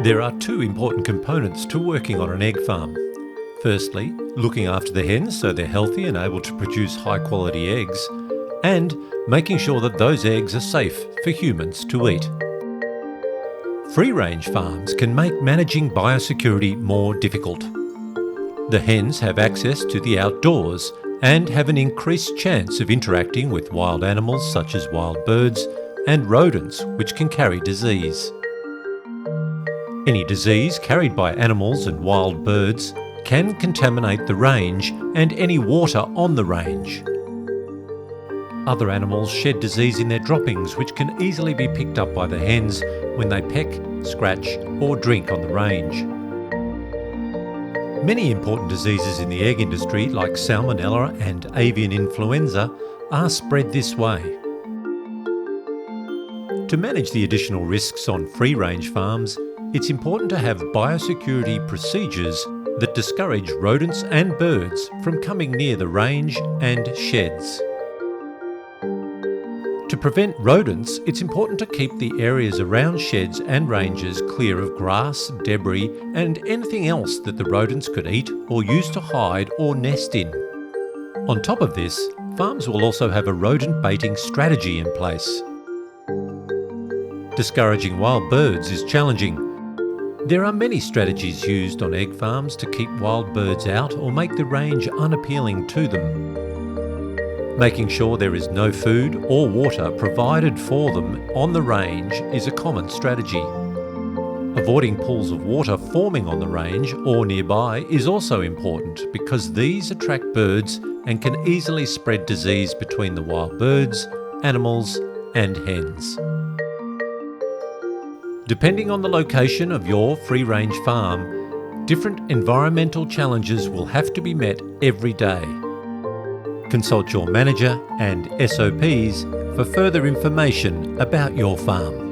There are two important components to working on an egg farm. Firstly, looking after the hens so they're healthy and able to produce high quality eggs, and making sure that those eggs are safe for humans to eat. Free-range farms can make managing biosecurity more difficult. The hens have access to the outdoors and have an increased chance of interacting with wild animals such as wild birds and rodents, which can carry disease. Any disease carried by animals and wild birds can contaminate the range and any water on the range. Other animals shed disease in their droppings, which can easily be picked up by the hens when they peck, scratch or drink on the range. Many important diseases in the egg industry, like salmonella and avian influenza, are spread this way. To manage the additional risks on free-range farms, it's important to have biosecurity procedures that discourage rodents and birds from coming near the range and sheds. To prevent rodents, it's important to keep the areas around sheds and ranges clear of grass, debris, and anything else that the rodents could eat or use to hide or nest in. On top of this, farms will also have a rodent baiting strategy in place. Discouraging wild birds is challenging. There are many strategies used on egg farms to keep wild birds out or make the range unappealing to them. Making sure there is no food or water provided for them on the range is a common strategy. Avoiding pools of water forming on the range or nearby is also important because these attract birds and can easily spread disease between the wild birds, animals and hens. Depending on the location of your free-range farm, different environmental challenges will have to be met every day. Consult your manager and SOPs for further information about your farm.